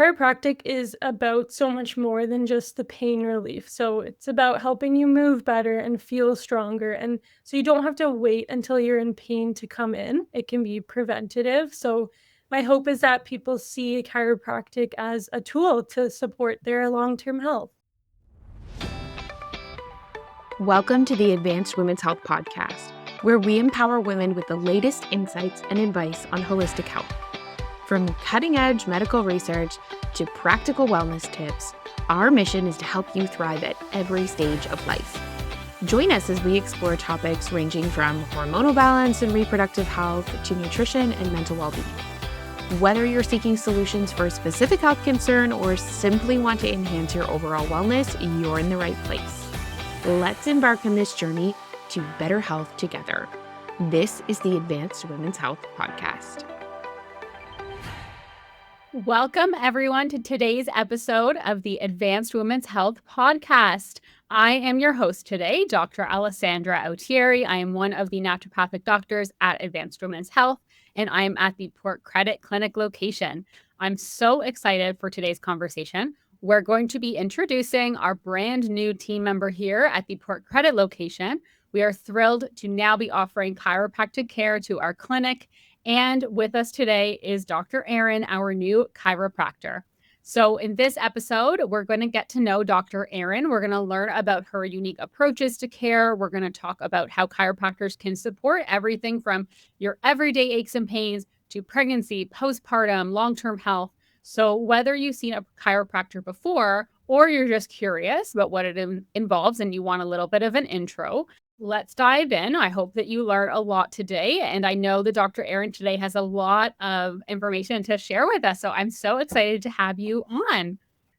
chiropractic is about so much more than just the pain relief. So it's about helping you move better and feel stronger. And so you don't have to wait until you're in pain to come in. It can be preventative. So my hope is that people see chiropractic as a tool to support their long-term health. Welcome to the Advanced Women's Health Podcast, where we empower women with the latest insights and advice on holistic health. From cutting-edge medical research to practical wellness tips, our mission is to help you thrive at every stage of life. Join us as we explore topics ranging from hormonal balance and reproductive health to nutrition and mental well-being. Whether you're seeking solutions for a specific health concern or simply want to enhance your overall wellness, you're in the right place. Let's embark on this journey to better health together. This is the Advanced Women's Health Podcast. Welcome, everyone, to today's episode of the Advanced Women's Health Podcast. I am your host today, Dr. Alessandra Autieri. I am one of the naturopathic doctors at Advanced Women's Health, and I am at the Port Credit Clinic location. I'm so excited for today's conversation. We're going to be introducing our brand new team member here at the Port Credit location. We are thrilled to now be offering chiropractic care to our clinic. And with us today is Dr. Erin, our new chiropractor. So in this episode, we're going to get to know Dr. Erin. We're going to learn about her unique approaches to care. We're going to talk about how chiropractors can support everything from your everyday aches and pains to pregnancy, postpartum, long-term health. So whether you've seen a chiropractor before or you're just curious about what it involves and you want a little bit of an intro, let's dive in. I hope that you learn a lot today. And I know that Dr. Erin today has a lot of information to share with us. So I'm so excited to have you on.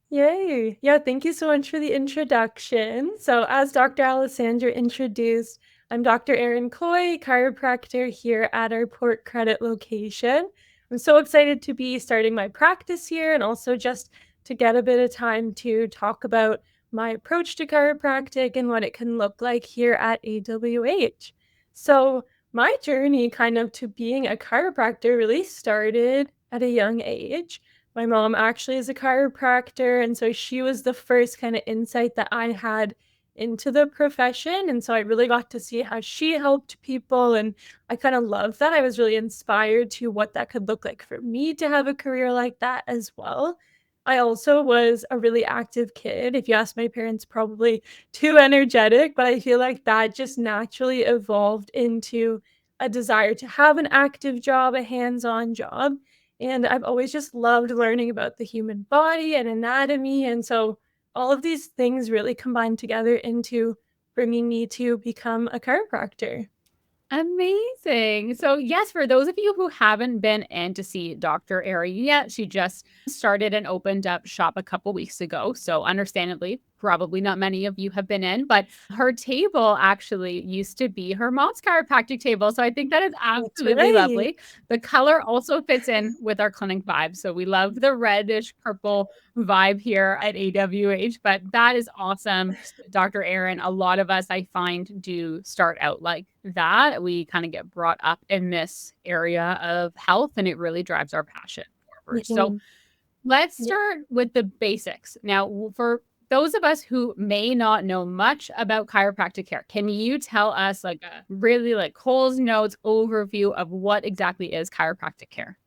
Yay. Yeah, thank you so much for the introduction. So as Dr. Alessandra introduced, I'm Dr. Erin Kooy, chiropractor here at our Port Credit location. I'm so excited to be starting my practice here and also just to get a bit of time to talk about my approach to chiropractic and what it can look like here at AWH. So my journey kind of to being a chiropractor really started at a young age. My mom actually is a chiropractor, and so she was the first kind of insight that I had into the profession. And so I really got to see how she helped people, and I kind of loved that. I was really inspired to what that could look like for me to have a career like that as well. I also was a really active kid. If you ask my parents, probably too energetic, but I feel like that just naturally evolved into a desire to have an active job, a hands-on job. And I've always just loved learning about the human body and anatomy. And so all of these things really combined together into bringing me to become a chiropractor. Amazing. So yes, for those of you who haven't been in to see Dr. Erin yet, she just started and opened up shop a couple weeks ago. So understandably, probably not many of you have been in, but her table actually used to be her mom's chiropractic table. So I think that is absolutely Right. lovely. The color also fits in with our clinic vibe. So we love the reddish purple vibe here at AWH, but that is awesome. Dr. Erin, a lot of us I find do start out like that. We kind of get brought up in this area of health and it really drives our passion forward. So Mhm. let's Yeah. start with the basics. Now, for those of us who may not know much about chiropractic care, can you tell us like a really like Cole's Notes overview of what exactly is chiropractic care?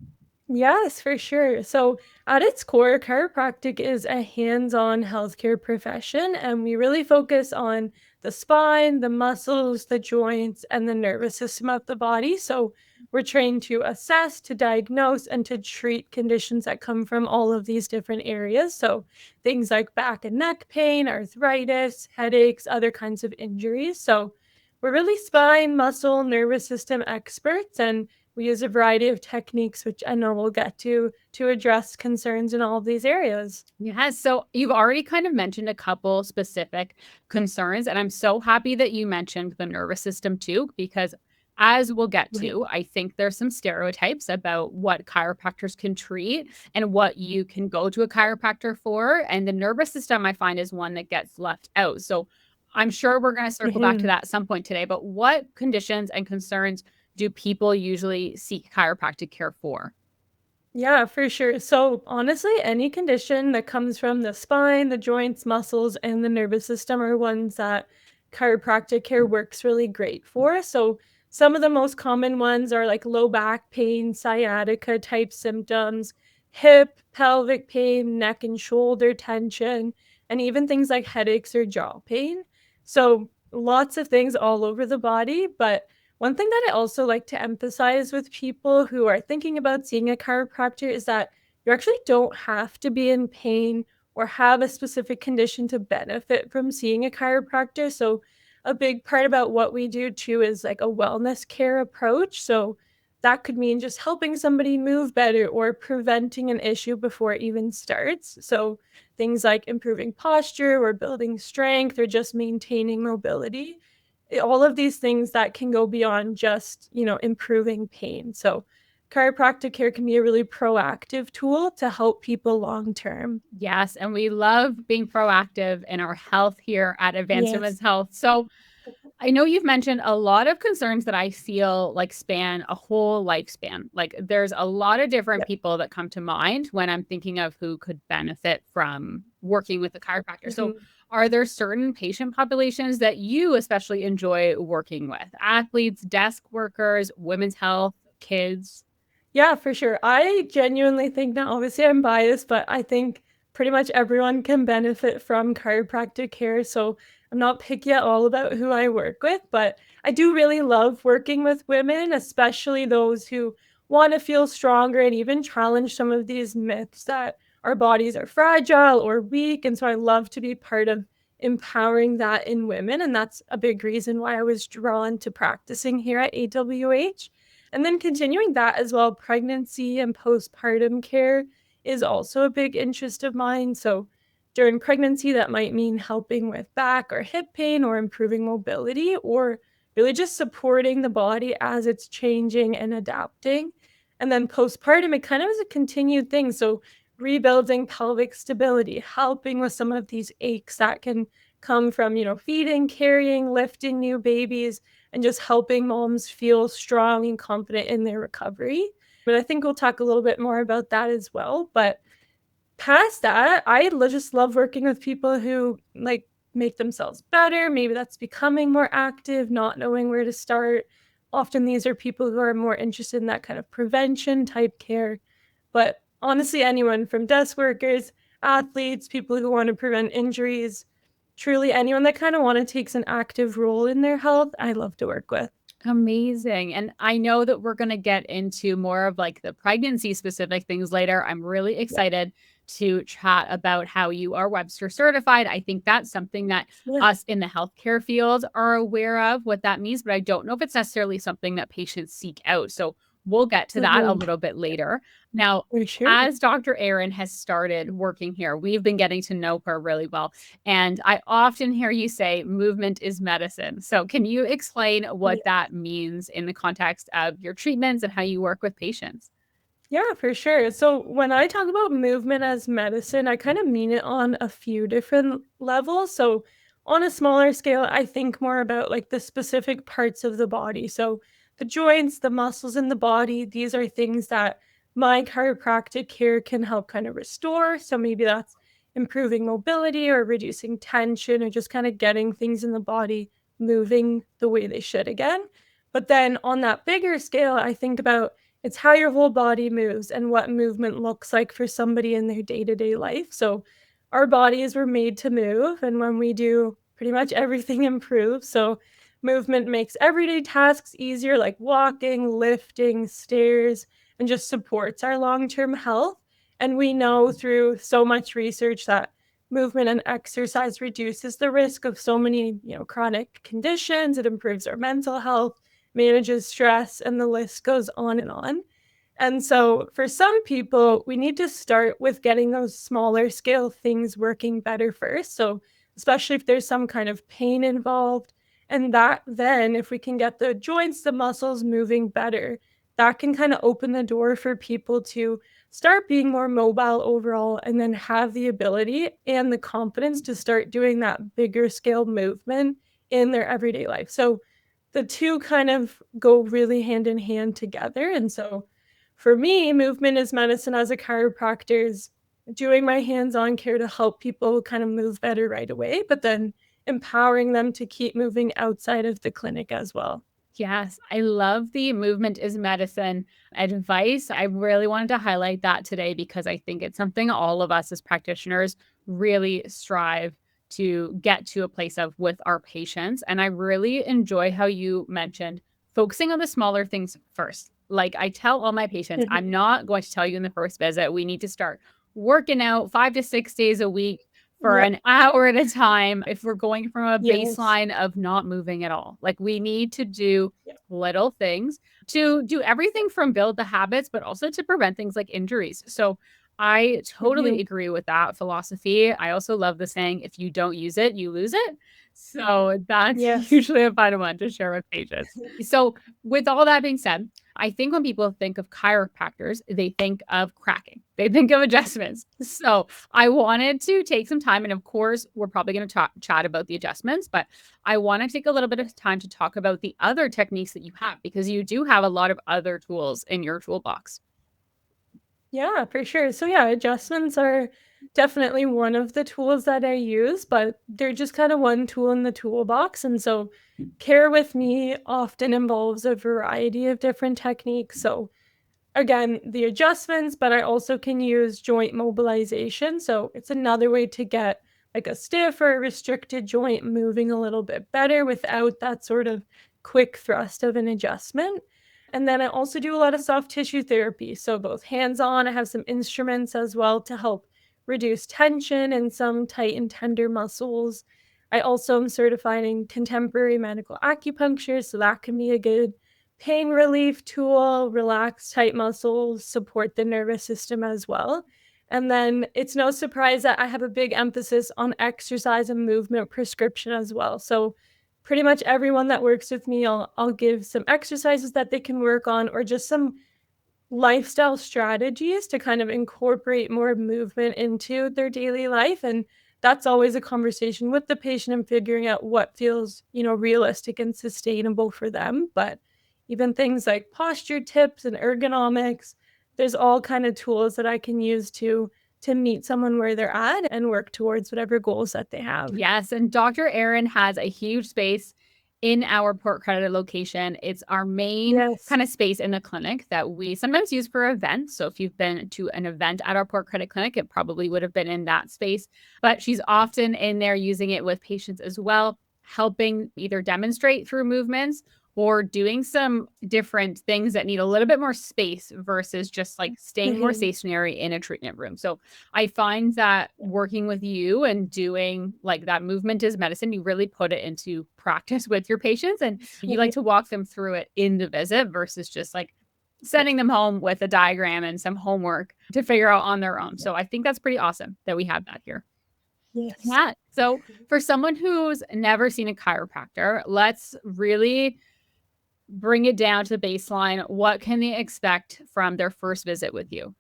Yes, for sure. So, at its core, chiropractic is a hands-on healthcare profession, and we really focus on the spine, the muscles, the joints, and the nervous system of the body. So, we're trained to assess, to diagnose, and to treat conditions that come from all of these different areas. So, things like back and neck pain, arthritis, headaches, other kinds of injuries. So, we're really spine, muscle, nervous system experts, and we use a variety of techniques, which I know we'll get to address concerns in all of these areas. Yes. So you've already kind of mentioned a couple specific concerns, and I'm so happy that you mentioned the nervous system too, because as we'll get Right. to, I think there's some stereotypes about what chiropractors can treat and what you can go to a chiropractor for. And the nervous system, I find, is one that gets left out. So I'm sure we're going to circle back to Mhm. that at some point today. But what conditions and concerns do people usually seek chiropractic care for? Yeah, for sure. So, honestly, any condition that comes from the spine, the joints, muscles, and the nervous system are ones that chiropractic care works really great for. So, some of the most common ones are like low back pain, sciatica type symptoms, hip, pelvic pain, neck and shoulder tension, and even things like headaches or jaw pain. So, lots of things all over the body, but one thing that I also like to emphasize with people who are thinking about seeing a chiropractor is that you actually don't have to be in pain or have a specific condition to benefit from seeing a chiropractor. So, a big part about what we do too is like a wellness care approach. So, that could mean just helping somebody move better or preventing an issue before it even starts. So, things like improving posture or building strength or just maintaining mobility, all of these things that can go beyond just, improving pain. So, chiropractic care can be a really proactive tool to help people long term. Yes, and we love being proactive in our health here at Advanced Yes. Women's Health. So, I know you've mentioned a lot of concerns that I feel like span a whole lifespan. Like there's a lot of different Yep. people that come to mind when I'm thinking of who could benefit from working with a chiropractor. So, Mhm. are there certain patient populations that you especially enjoy working with? Athletes, desk workers, women's health, kids? Yeah, for sure. I genuinely think that obviously I'm biased, but I think pretty much everyone can benefit from chiropractic care. So I'm not picky at all about who I work with, but I do really love working with women, especially those who want to feel stronger and even challenge some of these myths that our bodies are fragile or weak. And so I love to be part of empowering that in women. And that's a big reason why I was drawn to practicing here at AWH. And then continuing that as well, pregnancy and postpartum care is also a big interest of mine. So during pregnancy, that might mean helping with back or hip pain or improving mobility or really just supporting the body as it's changing and adapting. And then postpartum, it kind of is a continued thing. So rebuilding pelvic stability, helping with some of these aches that can come from, feeding, carrying, lifting new babies, and just helping moms feel strong and confident in their recovery. But I think we'll talk a little bit more about that as well. But past that, just love working with people who like make themselves better. Maybe that's becoming more active, not knowing where to start. Often these are people who are more interested in that kind of prevention type care. But honestly, anyone from desk workers, athletes, people who want to prevent injuries, truly anyone that kind of want to takes an active role in their health, I love to work with. Amazing. And I know that we're going to get into more of like the pregnancy specific things later. I'm really Yeah. excited to chat about how you are Webster certified. I think that's something that Yeah. us in the healthcare field are aware of what that means, but I don't know if it's necessarily something that patients seek out. So we'll get to that a Mhm. little bit later. Now, For sure. as Dr. Erin has started working here, we've been getting to know her really well. And I often hear you say movement is medicine. So, can you explain what Yeah. that means in the context of your treatments and how you work with patients? Yeah, for sure. So when I talk about movement as medicine, I kind of mean it on a few different levels. So on a smaller scale, I think more about like the specific parts of the body. So the joints, the muscles in the body, these are things that my chiropractic care can help kind of restore. So maybe that's improving mobility or reducing tension or just kind of getting things in the body moving the way they should again. But then on that bigger scale, I think about it's how your whole body moves and what movement looks like for somebody in their day-to-day life. So our bodies were made to move, and when we do, pretty much everything improves. So movement makes everyday tasks easier, like walking, lifting, stairs, and just supports our long-term health. And we know through so much research that movement and exercise reduces the risk of so many, chronic conditions. It improves our mental health, manages stress, and the list goes on and on. And so for some people, we need to start with getting those smaller scale things working better first. So, especially if there's some kind of pain involved, and that then, if we can get the joints, the muscles moving better, that can kind of open the door for people to start being more mobile overall and then have the ability and the confidence to start doing that bigger scale movement in their everyday life. So, the two kind of go really hand in hand together. And so for me, movement is medicine as a chiropractor is doing my hands-on care to help people kind of move better right away, but then empowering them to keep moving outside of the clinic as well. Yes, I love the movement is medicine advice. I really wanted to highlight that today because I think it's something all of us as practitioners really strive to get to a place of with our patients. And I really enjoy how you mentioned focusing on the smaller things first. Like I tell all my patients, I'm not going to tell you in the first visit, we need to start working out 5 to 6 days a week for Yep. an hour at a time if we're going from a Yes. baseline of not moving at all. Like we need to do Yep. little things to do everything from build the habits, but also to prevent things like injuries. So I totally Mhm. agree with that philosophy. I also love the saying, if you don't use it, you lose it. So that's Yes. usually a fun one to share with patients. So, with all that being said, I think when people think of chiropractors, they think of cracking, they think of adjustments. So, I wanted to take some time, and of course, we're probably going to chat about the adjustments, but I want to take a little bit of time to talk about the other techniques that you have because you do have a lot of other tools in your toolbox. Yeah, for sure. So yeah, adjustments are definitely one of the tools that I use, but they're just kind of one tool in the toolbox. And so care with me often involves a variety of different techniques. So again, the adjustments, but I also can use joint mobilization. So it's another way to get like a stiff or restricted joint moving a little bit better without that sort of quick thrust of an adjustment. And then I also do a lot of soft tissue therapy. So both hands on, I have some instruments as well to help reduce tension in some tight and tender muscles. I also am certified in contemporary medical acupuncture. So that can be a good pain relief tool, relax tight muscles, support the nervous system as well. And then it's no surprise that I have a big emphasis on exercise and movement prescription as well. So pretty much everyone that works with me, I'll give some exercises that they can work on or just some lifestyle strategies to kind of incorporate more movement into their daily life. And that's always a conversation with the patient and figuring out what feels, realistic and sustainable for them. But even things like posture tips and ergonomics, there's all kind of tools that I can use to meet someone where they're at and work towards whatever goals that they have. Yes, and Dr. Erin has a huge space in our Port Credit location. It's our main Yes. kind of space in the clinic that we sometimes use for events. So if you've been to an event at our Port Credit clinic, it probably would have been in that space. But she's often in there using it with patients as well, helping either demonstrate through movements or doing some different things that need a little bit more space versus just like staying more Mhm. stationary in a treatment room. So I find that working with you and doing like that movement is medicine, you really put it into practice with your patients and you like Mhm. to walk them through it in the visit versus just like sending them home with a diagram and some homework to figure out on their own. So I think that's pretty awesome that we have that here. Yes. Yeah. So for someone who's never seen a chiropractor, let's really bring it down to the baseline. What can they expect from their first visit with you?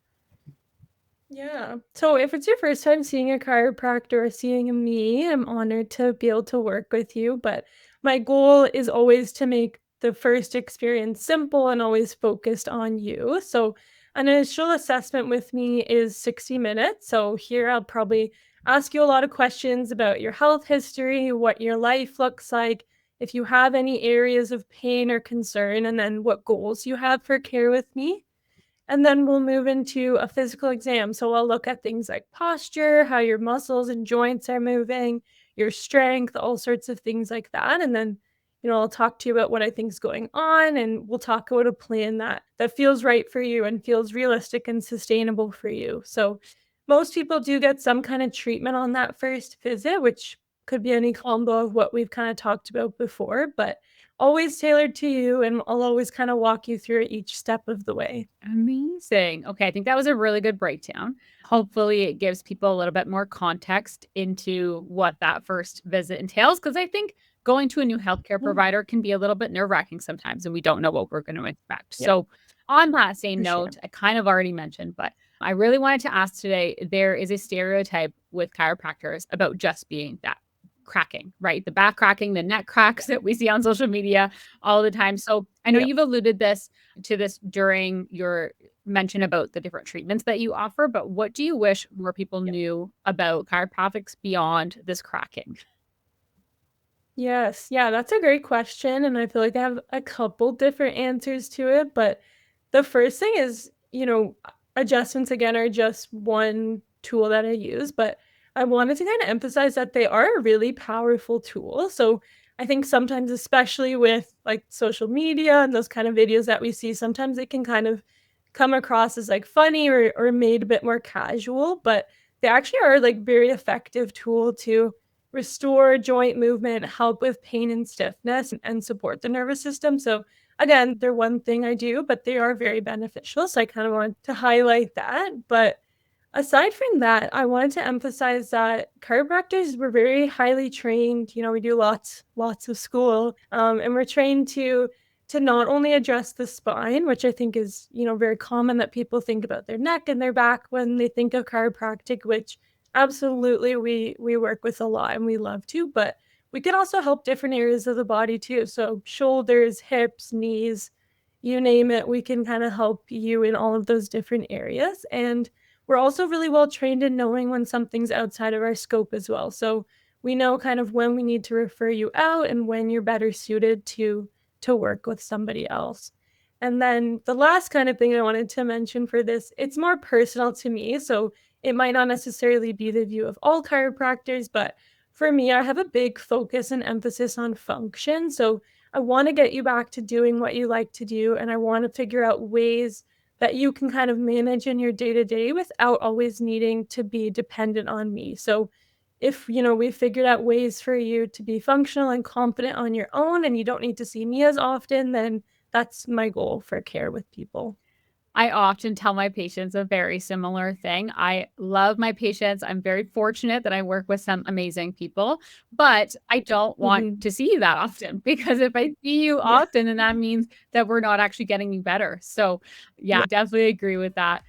Yeah. So if it's your first time seeing a chiropractor or seeing me, I'm honored to be able to work with you. But my goal is always to make the first experience simple and always focused on you. So an initial assessment with me is 60 minutes. So here I'll probably ask you a lot of questions about your health history, what your life looks like, if you have any areas of pain or concern, and then what goals you have for care with me. And then we'll move into a physical exam. So I'll look at things like posture, how your muscles and joints are moving, your strength, all sorts of things like that. And then, I'll talk to you about what I think is going on and we'll talk about a plan that feels right for you and feels realistic and sustainable for you. So most people do get some kind of treatment on that first visit, which could be any combo of what we've kind of talked about before, but always tailored to you and I'll always kind of walk you through each step of the way. Amazing. Okay, I think that was a really good breakdown. Hopefully, it gives people a little bit more context into what that first visit entails. Because I think going to a new healthcare Yeah. provider can be a little bit nerve wracking sometimes, and we don't know what we're going to expect. Yep, So, on that same for sure. note, I kind of already mentioned, but I really wanted to ask today there is a stereotype with chiropractors about just being that. cracking, right? The back cracking, the neck cracks that we see on social media all the time. So I know Yeah. you've alluded to this during your mention about the different treatments that you offer, but what do you wish more people knew about chiropractics beyond this cracking? Yes. Yeah, that's a great question. And I feel like I have a couple different answers to it. But the first thing is, adjustments again are just one tool that I use. But I wanted to kind of emphasize that they are a really powerful tool. So I think sometimes, especially with like social media and those kind of videos that we see, sometimes it can kind of come across as like funny or made a bit more casual. But they actually are like very effective tool to restore joint movement, help with pain and stiffness, and support the nervous system. So, again, they're one thing I do, but they are very beneficial. So, I kind of want to highlight that. But aside from that, I wanted to emphasize that chiropractors were very highly trained. We do lots of school, and we're trained to not only address the spine, which I think is very common that people think about their neck and their back when they think of chiropractic, which absolutely we work with a lot and we love to, but we can also help different areas of the body too. So shoulders, hips, knees, you name it, we can kind of help you in all of those different areas. And we're also really well trained in knowing when something's outside of our scope as well. So we know kind of when we need to refer you out and when you're better suited to work with somebody else. And then the last kind of thing I wanted to mention for this, it's more personal to me. So it might not necessarily be the view of all chiropractors, but for me, I have a big focus and emphasis on function. So I want to get you back to doing what you like to do. And I want to figure out ways that you can kind of manage in your day to day without always needing to be dependent on me. So if we figured out ways for you to be functional and confident on your own and you don't need to see me as often, then that's my goal for care with people. I often tell my patients a very similar thing. I love my patients. I'm very fortunate that I work with some amazing people, but I don't want Mhm. to see you that often because if I see you Yeah. often, then that means that we're not actually getting you better. So, yeah, Yeah. definitely agree with that.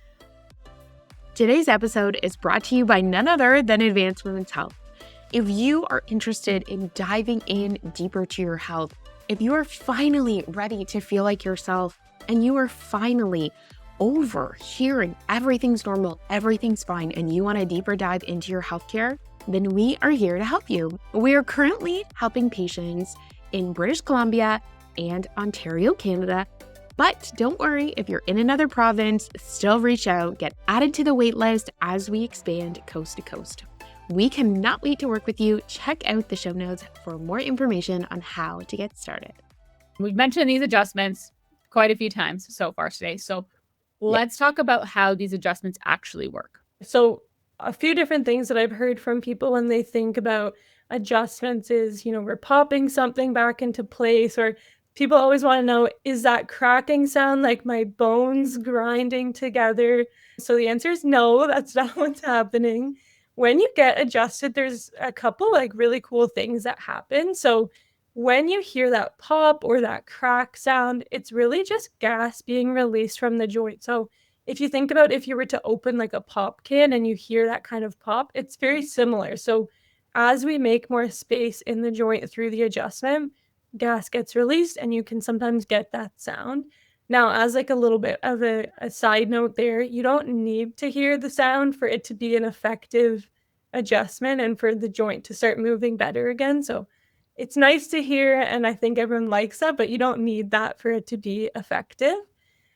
Today's episode is brought to you by none other than Advanced Women's Health. If you are interested in diving in deeper to your health, if you are finally ready to feel like yourself, and you are finally over hearing everything's normal, everything's fine, and you want a deeper dive into your healthcare, then we are here to help you. We are currently helping patients in British Columbia and Ontario, Canada. But don't worry, if you're in another province, still reach out, get added to the wait list as we expand coast to coast. We cannot wait to work with you. Check out the show notes for more information on how to get started. We've mentioned these adjustments quite a few times so far today. So, let's talk about how these adjustments actually work. So, a few different things that I've heard from people when they think about adjustments is, we're popping something back into place, or people always want to know, is that cracking sound like my bones grinding together? So, the answer is no, that's not what's happening. When you get adjusted, there's a couple like really cool things that happen. So, when you hear that pop or that crack sound, it's really just gas being released from the joint. So, if you think about if you were to open like a pop can and you hear that kind of pop, it's very similar. So as we make more space in the joint through the adjustment, gas gets released and you can sometimes get that sound. Now, as like a little bit of a side note there, you don't need to hear the sound for it to be an effective adjustment and for the joint to start moving better again. So it's nice to hear, and I think everyone likes that, but you don't need that for it to be effective.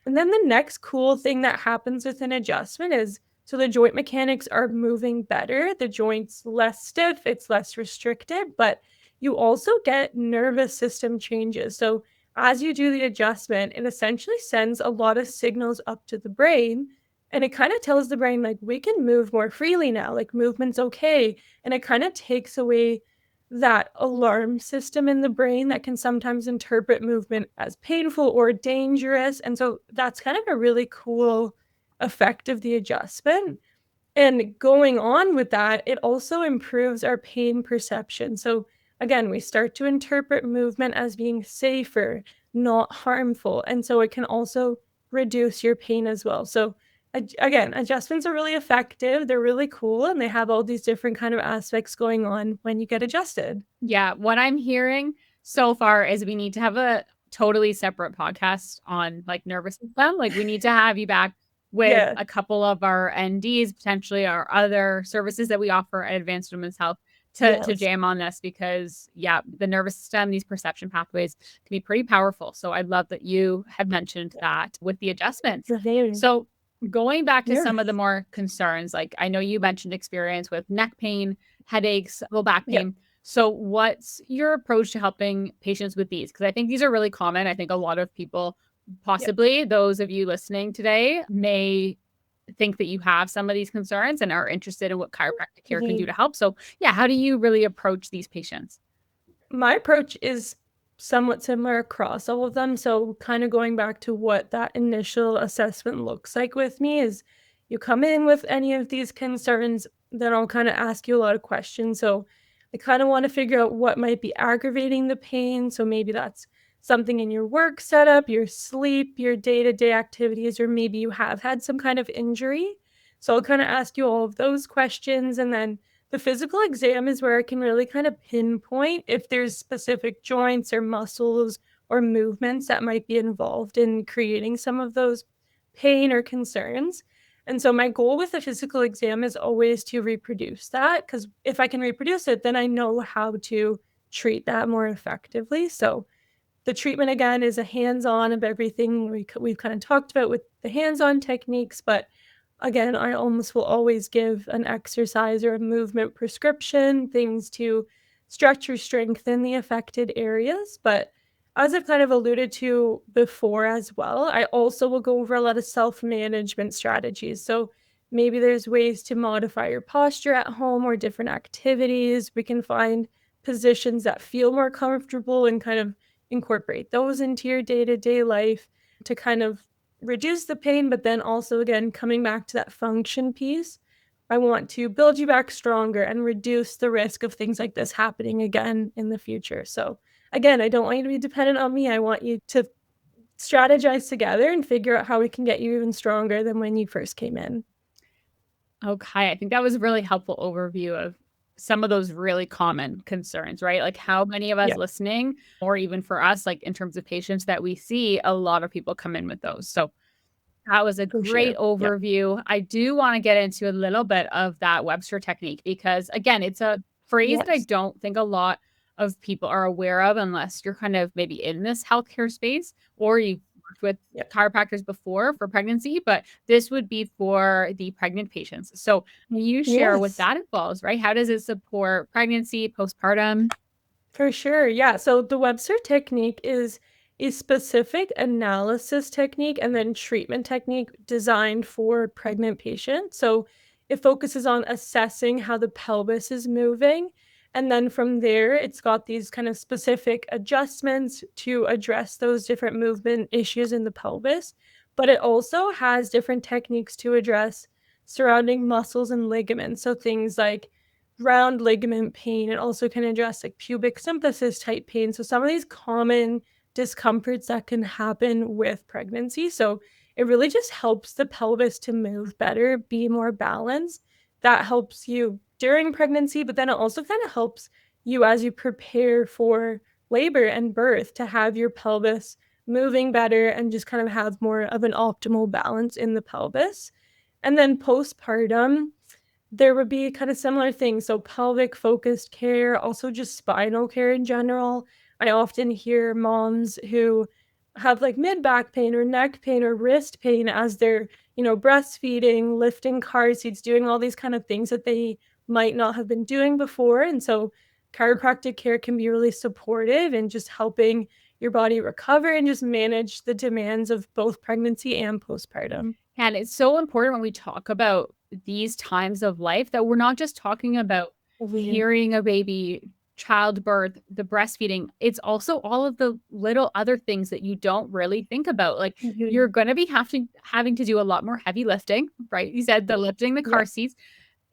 And then the next cool thing that happens with an adjustment is so the joint mechanics are moving better. The joint's less stiff, it's less restricted, but you also get nervous system changes. So as you do the adjustment, it essentially sends a lot of signals up to the brain. And it kind of tells the brain, like, we can move more freely now, like, movement's okay. And it kind of takes away that alarm system in the brain that can sometimes interpret movement as painful or dangerous. And so that's kind of a really cool effect of the adjustment. And going on with that, it also improves our pain perception. So again, we start to interpret movement as being safer, not harmful. And so it can also reduce your pain as well. So again, adjustments are really effective. They're really cool, and they have all these different kind of aspects going on when you get adjusted. Yeah, what I'm hearing so far is we need to have a totally separate podcast on like nervous system. Like we need to have you back with Yeah. a couple of our NDs, potentially our other services that we offer at Advanced Women's Health to Yes. jam on this because yeah, the nervous system, these perception pathways can be pretty powerful. So I love that you have mentioned that with the adjustments. Very. So going back to some of the Yes. more concerns, like I know you mentioned experience with neck pain, headaches, low back Yep. pain. So, what's your approach to helping patients with these? Because I think these are really common. I think a lot of people, Yep. possibly those of you listening today, may think that you have some of these concerns and are interested in what chiropractic care can do to help. So, yeah, how do you really approach these patients? My approach is somewhat similar across all of them. So, kind of going back to what that initial assessment looks like with me is you come in with any of these concerns, then I'll kind of ask you a lot of questions. So, I kind of want to figure out what might be aggravating the pain. So, maybe that's something in your work setup, your sleep, your day to day activities, or maybe you have had some kind of injury. So, I'll kind of ask you all of those questions, and then the physical exam is where I can really kind of pinpoint if there's specific joints or muscles or movements that might be involved in creating some of those pain or concerns. And so my goal with the physical exam is always to reproduce that, because if I can reproduce it, then I know how to treat that more effectively. So the treatment again is a hands-on of everything we've kind of talked about with the hands-on techniques, but again, I almost will always give an exercise or a movement prescription, things to stretch or strengthen the affected areas. But as I've kind of alluded to before as well, I also will go over a lot of self-management strategies. So maybe there's ways to modify your posture at home or different activities. We can find positions that feel more comfortable and kind of incorporate those into your day-to-day life to kind of reduce the pain, but then also, again, coming back to that function piece, I want to build you back stronger and reduce the risk of things like this happening again in the future. So, again, I don't want you to be dependent on me. I want you to strategize together and figure out how we can get you even stronger than when you first came in. Okay, I think that was a really helpful overview of some of those really common concerns, right? Like how many of us Yeah, listening, or even for us, like in terms of patients that we see, a lot of people come in with those. So that was a for great sure. Yeah. overview. I do want to get into a little bit of that Webster technique because, again, it's a phrase that I Yes. don't think a lot of people are aware of unless you're kind of maybe in this healthcare space or you've worked with Yeah. chiropractors before for pregnancy, but this would be for the pregnant patients. So, can you share what Yes. that involves, right? How does it support pregnancy, postpartum? For sure. Yeah. So the Webster technique is a specific analysis technique and then treatment technique designed for pregnant patients. So it focuses on assessing how the pelvis is moving. And then from there, it's got these kind of specific adjustments to address those different movement issues in the pelvis. But it also has different techniques to address surrounding muscles and ligaments. So things like round ligament pain. It also can address like pubic symphysis type pain. So some of these common discomforts that can happen with pregnancy. So it really just helps the pelvis to move better, be more balanced. That helps you during pregnancy, but then it also kind of helps you as you prepare for labor and birth to have your pelvis moving better and just kind of have more of an optimal balance in the pelvis. And then postpartum, there would be kind of similar things. So pelvic focused care, also just spinal care in general. I often hear moms who have like mid back pain or neck pain or wrist pain as they're, breastfeeding, lifting car seats, doing all these kind of things that they might not have been doing before. And so chiropractic care can be really supportive in just helping your body recover and just manage the demands of both pregnancy and postpartum. And it's so important when we talk about these times of life that we're not just talking about Mhm. hearing a baby, childbirth, the breastfeeding. It's also all of the little other things that you don't really think about. Like you're Mhm. going to be having to do a lot more heavy lifting, right? You said the lifting the Yeah. car seats.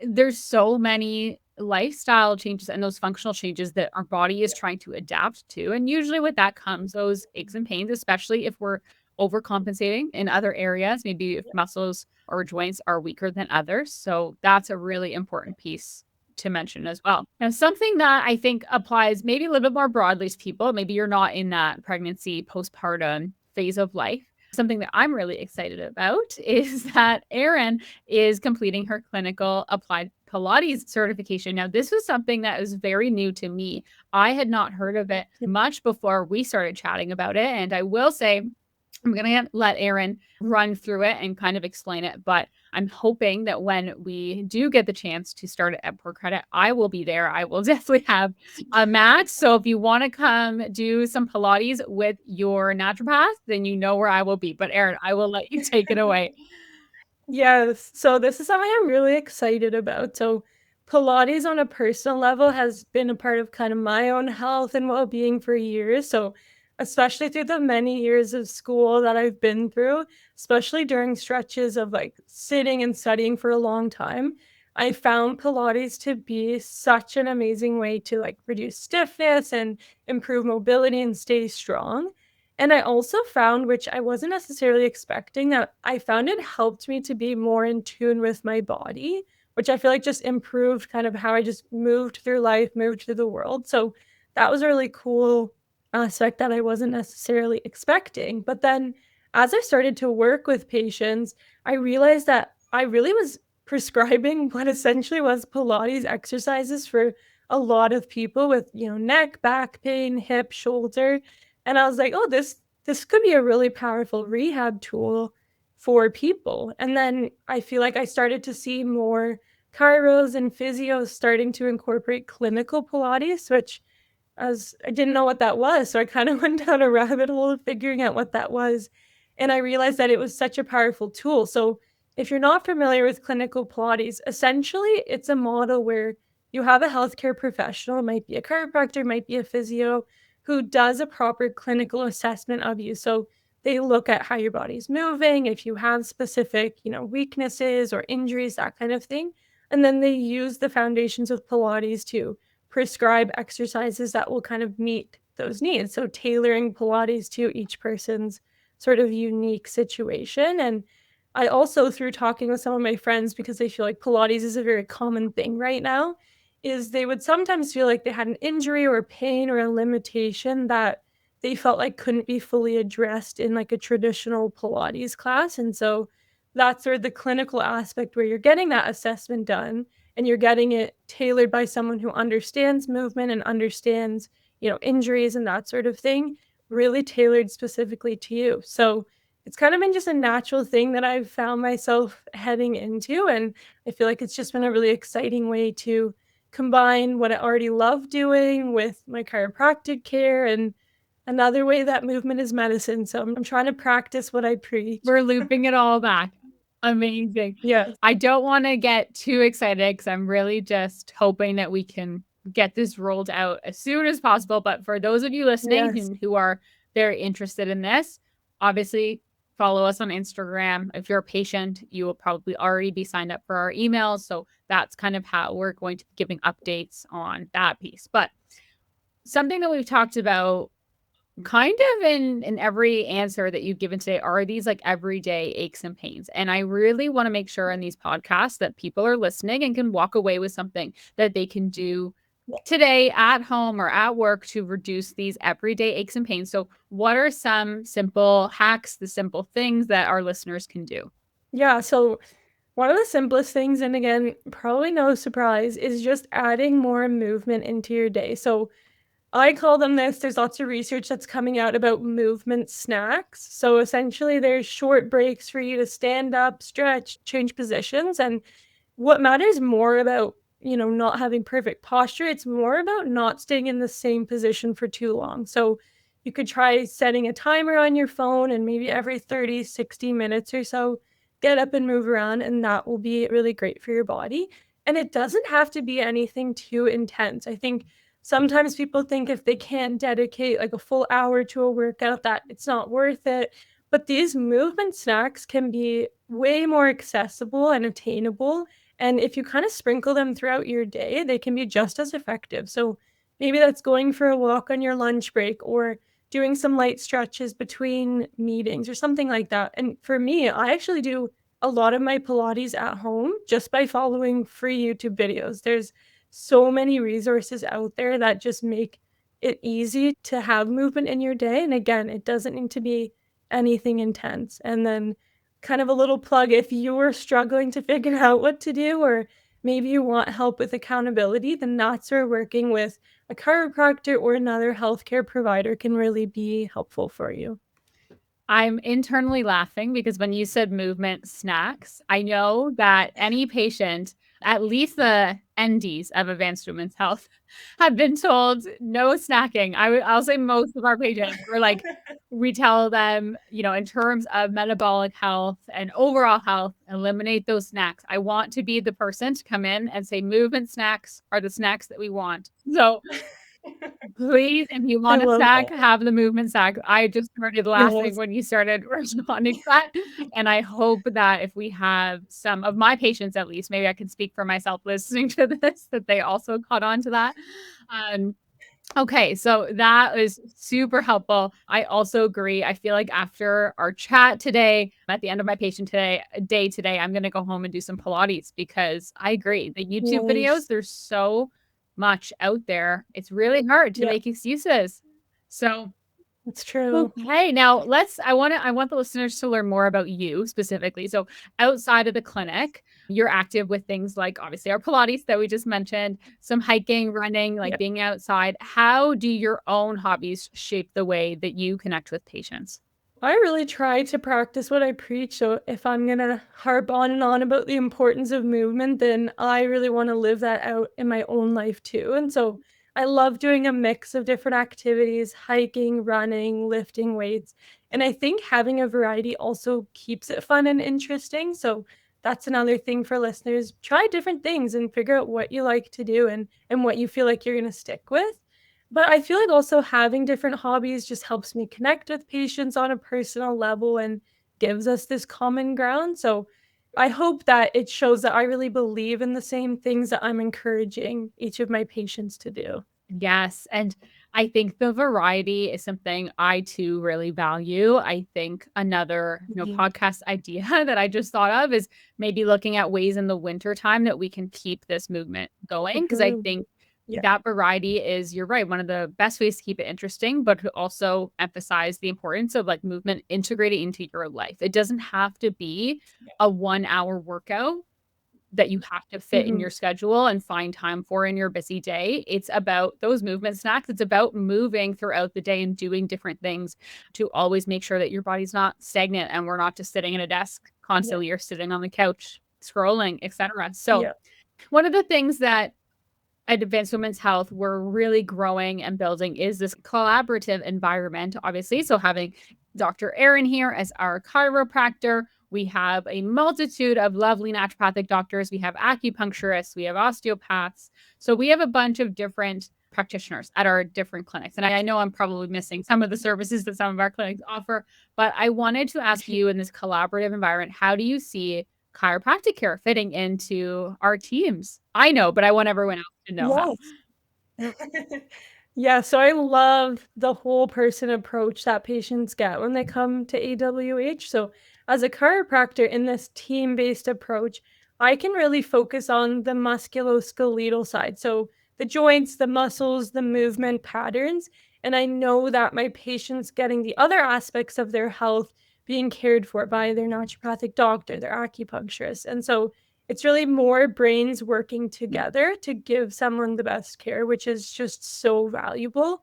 There's so many lifestyle changes and those functional changes that our body is trying to adapt to. And usually with that comes those aches and pains, especially if we're overcompensating in other areas, maybe if muscles or joints are weaker than others. So that's a really important piece to mention as well. Now, something that I think applies maybe a little bit more broadly to people, maybe you're not in that pregnancy, postpartum phase of life. Something that I'm really excited about is that Erin is completing her clinical applied Pilates certification. Now, this was something that was very new to me. I had not heard of it much before we started chatting about it. And I will say, I'm going to let Erin run through it and kind of explain it. But I'm hoping that when we do get the chance to start it at Port Credit, I will be there. I will definitely have a mat. So if you want to come do some Pilates with your naturopath, then you know where I will be. But Erin, I will let you take it away. Yes. So this is something I'm really excited about. So Pilates on a personal level has been a part of kind of my own health and well-being for years. So especially through the many years of school that I've been through, especially during stretches of like sitting and studying for a long time, I found Pilates to be such an amazing way to like reduce stiffness and improve mobility and stay strong. And I also found, which I wasn't necessarily expecting, that I found it helped me to be more in tune with my body, which I feel like just improved kind of how I just moved through life, moved through the world. So that was a really cool aspect that I wasn't necessarily expecting. But then as I started to work with patients, I realized that I really was prescribing what essentially was Pilates exercises for a lot of people with, neck, back pain, hip, shoulder. And I was like, "Oh, this could be a really powerful rehab tool for people." And then I feel like I started to see more chiros and physios starting to incorporate clinical Pilates, which as I didn't know what that was, so I kind of went down a rabbit hole of figuring out what that was, and I realized that it was such a powerful tool. So, if you're not familiar with clinical Pilates, essentially it's a model where you have a healthcare professional, it might be a chiropractor, might be a physio, who does a proper clinical assessment of you. So, they look at how your body's moving, if you have specific, weaknesses or injuries, that kind of thing, and then they use the foundations of Pilates to prescribe exercises that will kind of meet those needs. So tailoring Pilates to each person's sort of unique situation. And I also, through talking with some of my friends, because they feel like Pilates is a very common thing right now, is they would sometimes feel like they had an injury or pain or a limitation that they felt like couldn't be fully addressed in like a traditional Pilates class. And so that's sort of the clinical aspect where you're getting that assessment done and you're getting it tailored by someone who understands movement and understands, injuries and that sort of thing, really tailored specifically to you. So it's kind of been just a natural thing that I've found myself heading into. And I feel like it's just been a really exciting way to combine what I already love doing with my chiropractic care and another way that movement is medicine. So I'm trying to practice what I preach. We're looping it all back. Amazing. Yes. I don't want to get too excited because I'm really just hoping that we can get this rolled out as soon as possible. But for those of you listening Yes. who are very interested in this, obviously follow us on Instagram. If you're a patient, you will probably already be signed up for our emails. So that's kind of how we're going to be giving updates on that piece. But something that we've talked about kind of in every answer that you've given today are these like everyday aches and pains. And I really want to make sure in these podcasts that people are listening and can walk away with something that they can do today at home or at work to reduce these everyday aches and pains. So what are some simple hacks, the simple things that our listeners can do? Yeah. So one of the simplest things, and again, probably no surprise, is just adding more movement into your day. So I call them this. There's lots of research that's coming out about movement snacks. So essentially, there's short breaks for you to stand up, stretch, change positions. And what matters more about, not having perfect posture, it's more about not staying in the same position for too long. So you could try setting a timer on your phone and maybe every 30, 60 minutes or so, get up and move around, and that will be really great for your body. And it doesn't have to be anything too intense. I think sometimes people think if they can't dedicate like a full hour to a workout that it's not worth it. But these movement snacks can be way more accessible and attainable. And if you kind of sprinkle them throughout your day, they can be just as effective. So maybe that's going for a walk on your lunch break or doing some light stretches between meetings or something like that. And for me, I actually do a lot of my Pilates at home just by following free YouTube videos. There's so many resources out there that just make it easy to have movement in your day. And again, it doesn't need to be anything intense. And then kind of a little plug, if you're struggling to figure out what to do, or maybe you want help with accountability, then that's where working with a chiropractor or another healthcare provider can really be helpful for you. I'm internally laughing because when you said movement snacks, I know that any patient, at least the NDs of Advanced Women's Health, have been told no snacking. I'll say most of our patients were like, we tell them, in terms of metabolic health and overall health, eliminate those snacks. I want to be the person to come in and say movement snacks are the snacks that we want. So please, if you I want a love snack, that. have the movement snack. I just started laughing Yes. when you started responding to that, and I hope that if we have some of my patients, at least, maybe I can speak for myself listening to this, that they also caught on to that. Um, okay, so that is super helpful. I also agree. I feel like after our chat today, at the end of my patient day today, I'm gonna go home and do some Pilates because I agree. The YouTube videos, Nice. there's so much out there. It's really hard to Yeah, make excuses. So, that's true. okay, now I want the listeners to learn more about you specifically. So, outside of the clinic, you're active with things like obviously our Pilates that we just mentioned, some hiking, running, like Yeah. being outside. How do your own hobbies shape the way that you connect with patients? I really try to practice what I preach. So if I'm gonna harp on and on about the importance of movement, then I really want to live that out in my own life too. And so I love doing a mix of different activities, hiking, running, lifting weights. And I think having a variety also keeps it fun and interesting. So that's another thing for listeners. Try different things and figure out what you like to do and what you feel like you're gonna stick with. But I feel like also having different hobbies just helps me connect with patients on a personal level and gives us this common ground. So I hope that it shows that I really believe in the same things that I'm encouraging each of my patients to do. Yes, and I think the variety is something I too really value. I think another, Mhm. podcast idea that I just thought of is maybe looking at ways in the winter time that we can keep this movement going because I Agreed. think Yeah. that variety is, you're right, one of the best ways to keep it interesting, but to also emphasize the importance of like movement integrated into your life. It doesn't have to be Yeah. a 1 hour workout that you have to fit in Mhm. your schedule and find time for in your busy day. It's about those movement snacks. It's about moving throughout the day and doing different things to always make sure that your body's not stagnant and we're not just sitting at a desk Yeah. constantly or sitting on the couch scrolling, etc. So, Yeah. one of the things that at Advanced Women's Health, we're really growing and building is this collaborative environment, obviously. So, having Dr. Erin here as our chiropractor, we have a multitude of lovely naturopathic doctors. We have acupuncturists, we have osteopaths. So, we have a bunch of different practitioners at our different clinics. And I know I'm probably missing some of the services that some of our clinics offer, but I wanted to ask you in this collaborative environment, how do you see chiropractic care fitting into our teams? I know, but I want everyone else to know how. Yes. Yeah, so I love the whole person approach that patients get when they come to AWH. So, as a chiropractor in this team-based approach, I can really focus on the musculoskeletal side. So, the joints, the muscles, the movement patterns, and I know that my patients getting the other aspects of their health being cared for by their naturopathic doctor, their acupuncturist. And so it's really more brains working together to give someone the best care, which is just so valuable.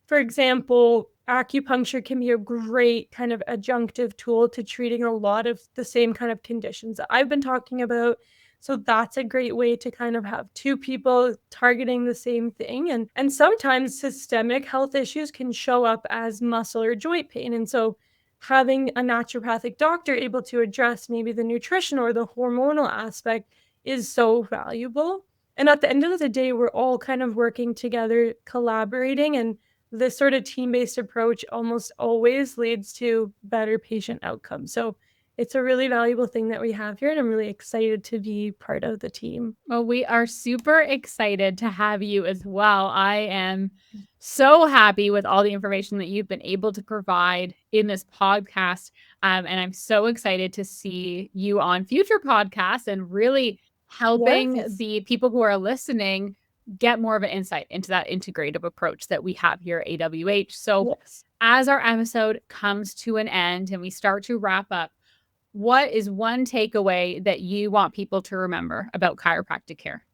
For example, acupuncture can be a great kind of adjunctive tool to treating a lot of the same kind of conditions that I've been talking about. So that's a great way to kind of have two people targeting the same thing. And sometimes systemic health issues can show up as muscle or joint pain. And so having a naturopathic doctor able to address maybe the nutrition or the hormonal aspect is so valuable. And at the end of the day, we're all kind of working together, collaborating, and this sort of team based approach almost always leads to better patient outcomes. So it's a really valuable thing that we have here, and I'm really excited to be part of the team. Well, we are super excited to have you as well. I am so happy with all the information that you've been able to provide in this podcast. And I'm so excited to see you on future podcasts and really helping Yes. the people who are listening get more of an insight into that integrative approach that we have here at AWH. So, Yes. as our episode comes to an end and we start to wrap up, what is one takeaway that you want people to remember about chiropractic care?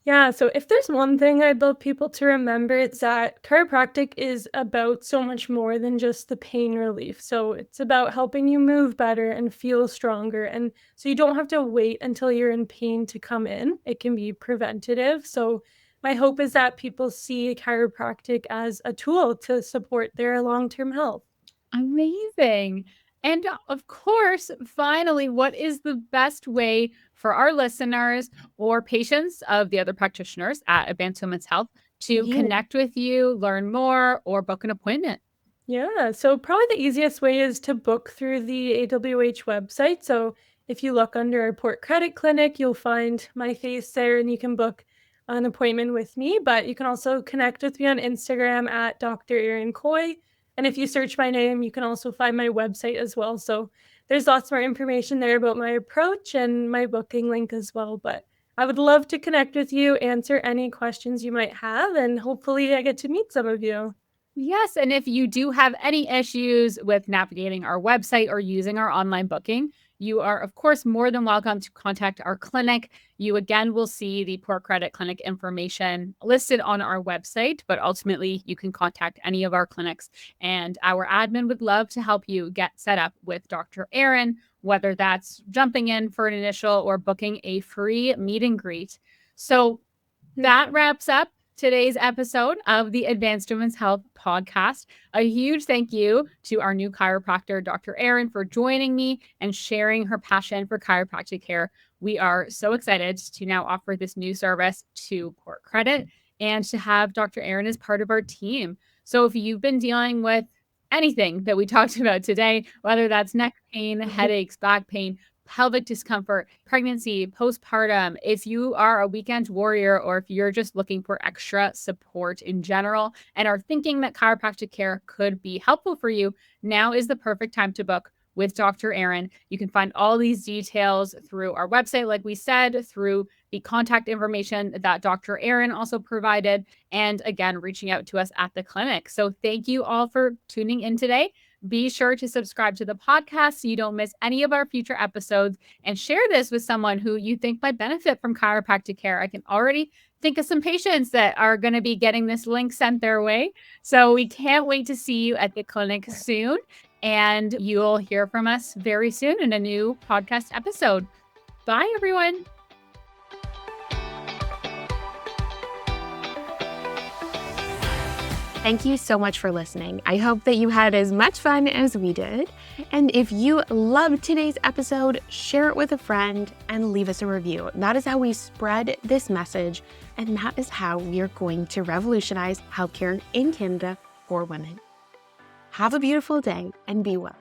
Yeah, so if there's one thing I'd love people to remember, it's that chiropractic is about so much more than just the pain relief. So it's about helping you move better and feel stronger. And so you don't have to wait until you're in pain to come in. It can be preventative. So my hope is that people see chiropractic as a tool to support their long-term health. Amazing. And of course, finally, what is the best way for our listeners or patients of the other practitioners at Advanced Women's Health to Yeah. connect with you, learn more, or book an appointment? Yeah, so probably the easiest way is to book through the AWH website. So if you look under our Port Credit Clinic, you'll find my face there and you can book an appointment with me. But you can also connect with me on Instagram at Dr. Erin Kooy. And if you search my name, you can also find my website as well. So there's lots more information there about my approach and my booking link as well. But I would love to connect with you, answer any questions you might have, and hopefully I get to meet some of you. Yes. And if you do have any issues with navigating our website or using our online booking, you are, of course, more than welcome to contact our clinic. You again will see the Port Credit Clinic information listed on our website, but ultimately you can contact any of our clinics and our admin would love to help you get set up with Dr. Erin, whether that's jumping in for an initial or booking a free meet and greet. So that wraps up today's episode of the Advanced Women's Health podcast. A huge thank you to our new chiropractor, Dr. Erin, for joining me and sharing her passion for chiropractic care. We are so excited to now offer this new service to Port Credit and to have Dr. Erin as part of our team. So if you've been dealing with anything that we talked about today, whether that's neck pain, headaches, back pain, pelvic discomfort, pregnancy, postpartum, if you are a weekend warrior or if you're just looking for extra support in general and are thinking that chiropractic care could be helpful for you, now is the perfect time to book with Dr. Erin. You can find all these details through our website, like we said, through the contact information that Dr. Erin also provided, and again, reaching out to us at the clinic. So thank you all for tuning in today. Be sure to subscribe to the podcast so you don't miss any of our future episodes and share this with someone who you think might benefit from chiropractic care. I can already think of some patients that are going to be getting this link sent their way. So we can't wait to see you at the clinic soon. And you'll hear from us very soon in a new podcast episode. Bye, everyone. Thank you so much for listening. I hope that you had as much fun as we did. And if you loved today's episode, share it with a friend and leave us a review. That is how we spread this message, and that is how we are going to revolutionize healthcare in Canada for women. Have a beautiful day and be well.